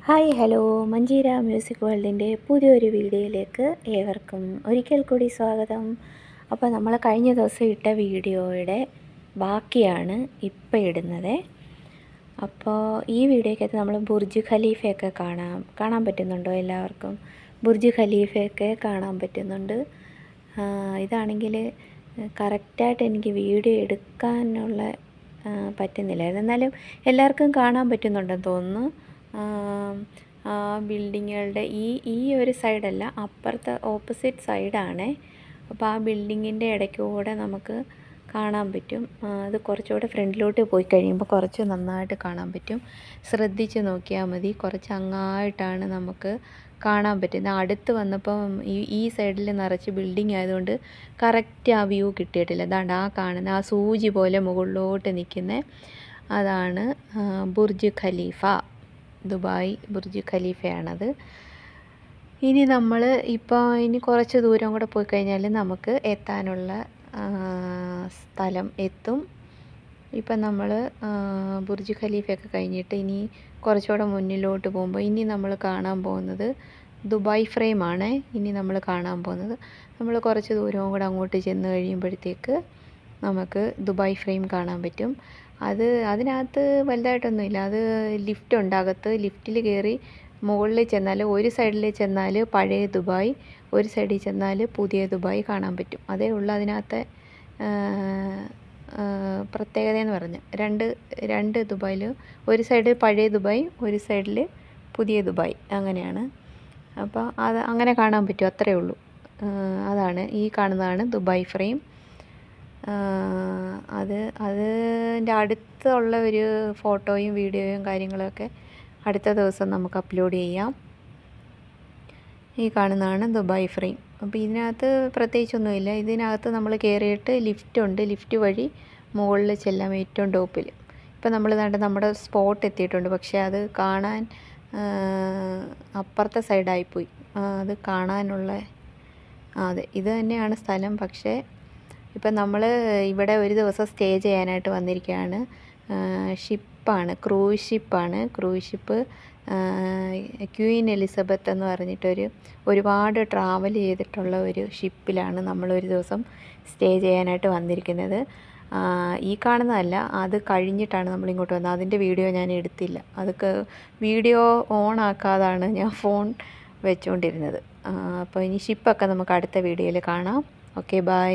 Hi hello Manjeera music വേൾഡിൻ്റെ പുതിയൊരു വീഡിയോയിലേക്ക് ഏവർക്കും ഒരിക്കൽ കൂടി സ്വാഗതം. അപ്പോൾ നമ്മൾ കഴിഞ്ഞ ദിവസം ഇട്ട വീഡിയോയുടെ ബാക്കിയാണ് ഇപ്പോൾ ഇടുന്നത്. അപ്പോൾ ഈ വീഡിയോയ്ക്കകത്ത് നമ്മൾ ബുർജ് ഖലീഫയൊക്കെ കാണാൻ പറ്റുന്നുണ്ടോ? എല്ലാവർക്കും ബുർജ് ഖലീഫയൊക്കെ കാണാൻ പറ്റുന്നുണ്ട്. ഇതാണെങ്കിൽ കറക്റ്റായിട്ട് എനിക്ക് വീഡിയോ എടുക്കാനുള്ള പറ്റുന്നില്ലായിരുന്നു. എന്നാലും എല്ലാവർക്കും കാണാൻ പറ്റുന്നുണ്ടെന്ന് തോന്നുന്നു. ആ ബിൽഡിങ്ങുകളുടെ ഈ ഒരു സൈഡല്ല, അപ്പുറത്തെ ഓപ്പോസിറ്റ് സൈഡാണ്. അപ്പോൾ ആ ബിൽഡിങ്ങിൻ്റെ ഇടയ്ക്കൂടെ നമുക്ക് കാണാൻ പറ്റും. അത് കുറച്ചുകൂടെ ഫ്രണ്ടിലോട്ട് പോയി കഴിയുമ്പോൾ കുറച്ച് നന്നായിട്ട് കാണാൻ പറ്റും. ശ്രദ്ധിച്ച് നോക്കിയാൽ മതി. കുറച്ച് അങ്ങായിട്ടാണ് നമുക്ക് കാണാൻ പറ്റുന്നത്. അടുത്ത് വന്നപ്പം ഈ സൈഡിൽ നിറച്ച് ബിൽഡിംഗ് ആയതുകൊണ്ട് കറക്റ്റ് ആ വ്യൂ കിട്ടിയിട്ടില്ല. അതാണ്ട് ആ കാണുന്ന ആ സൂചി പോലെ മുകളിലോട്ട് നിൽക്കുന്ന അതാണ് ബുർജ് ഖലീഫ. ദുബായ് ബുർജ് ഖലീഫയാണത്. ഇനി നമ്മൾ ഇനി കുറച്ച് ദൂരം കൂടെ പോയി കഴിഞ്ഞാൽ നമുക്ക് എത്താനുള്ള സ്ഥലം എത്തും. ഇപ്പം നമ്മൾ ബുർജ് ഖലീഫയൊക്കെ കഴിഞ്ഞിട്ട് ഇനി കുറച്ചുകൂടെ മുന്നിലോട്ട് പോകുമ്പോൾ ഇനി നമ്മൾ കാണാൻ പോകുന്നത് ദുബായ് ഫ്രെയിമാണ്. ഇനി നമ്മൾ കാണാൻ പോകുന്നത് നമ്മൾ കുറച്ച് ദൂരവും കൂടെ അങ്ങോട്ട് ചെന്ന് കഴിയുമ്പോഴത്തേക്ക് നമുക്ക് ദുബായ് ഫ്രെയിം കാണാൻ പറ്റും. അതിനകത്ത് വലുതായിട്ടൊന്നുമില്ല. അത് ലിഫ്റ്റ് ഉണ്ട് അകത്ത്. ലിഫ്റ്റിൽ കയറി മുകളിൽ ചെന്നാൽ ഒരു സൈഡിൽ ചെന്നാൽ പഴയ ദുബായ്, ഒരു സൈഡിൽ ചെന്നാൽ പുതിയ ദുബായ് കാണാൻ പറ്റും. അതേ ഉള്ളൂ അതിനകത്തെ പ്രത്യേകതയെന്ന് പറഞ്ഞാൽ രണ്ട് ദുബായിൽ, ഒരു സൈഡിൽ പഴയ ദുബായ്, ഒരു സൈഡിൽ പുതിയ ദുബായ്, അങ്ങനെയാണ്. അപ്പോൾ അത് അങ്ങനെ കാണാൻ പറ്റും, അത്രയേ ഉള്ളൂ. അതാണ് ഈ കാണുന്നതാണ് ദുബായ് ഫ്രെയിം. അതിൻ്റെ അടുത്തുള്ള ഒരു ഫോട്ടോയും വീഡിയോയും കാര്യങ്ങളൊക്കെ അടുത്ത ദിവസം നമുക്ക് അപ്ലോഡ് ചെയ്യാം. ഈ കാണുന്നതാണ് ദുബായ് ഫ്രെയിം. അപ്പോൾ ഇതിനകത്ത് പ്രത്യേകിച്ചൊന്നുമില്ല. ഇതിനകത്ത് നമ്മൾ കയറിയിട്ട് ലിഫ്റ്റുണ്ട്. ലിഫ്റ്റ് വഴി മുകളിൽ ചെല്ലാം, ഏറ്റവും ടോപ്പിൽ. ഇപ്പം നമ്മൾ നമ്മുടെ സ്പോട്ട് എത്തിയിട്ടുണ്ട്. പക്ഷേ അത് കാണാൻ അപ്പുറത്തെ സൈഡായിപ്പോയി. അത് കാണാനുള്ള അതെ, ഇത് തന്നെയാണ് സ്ഥലം. പക്ഷേ ഇപ്പം നമ്മൾ ഇവിടെ ഒരു ദിവസം സ്റ്റേ ചെയ്യാനായിട്ട് വന്നിരിക്കുകയാണ്. ഷിപ്പാണ്, ക്രൂയിസ് ഷിപ്പ്. ക്വീൻ എലിസബത്ത് എന്ന് പറഞ്ഞിട്ടൊരു ഒരുപാട് ട്രാവൽ ചെയ്തിട്ടുള്ള ഒരു ഷിപ്പിലാണ് നമ്മളൊരു ദിവസം സ്റ്റേ ചെയ്യാനായിട്ട് വന്നിരിക്കുന്നത്. ഈ കാണുന്നതല്ല, അത് കഴിഞ്ഞിട്ടാണ് നമ്മളിങ്ങോട്ട് വന്നത്. അതിൻ്റെ വീഡിയോ ഞാൻ എടുത്തില്ല. അതൊക്കെ വീഡിയോ ഓൺ ആക്കാതാണ് ഞാൻ ഫോൺ വെച്ചുകൊണ്ടിരുന്നത്. അപ്പോൾ ഇനി ഷിപ്പൊക്കെ നമുക്ക് അടുത്ത വീഡിയോയിൽ കാണാം. Okay, by.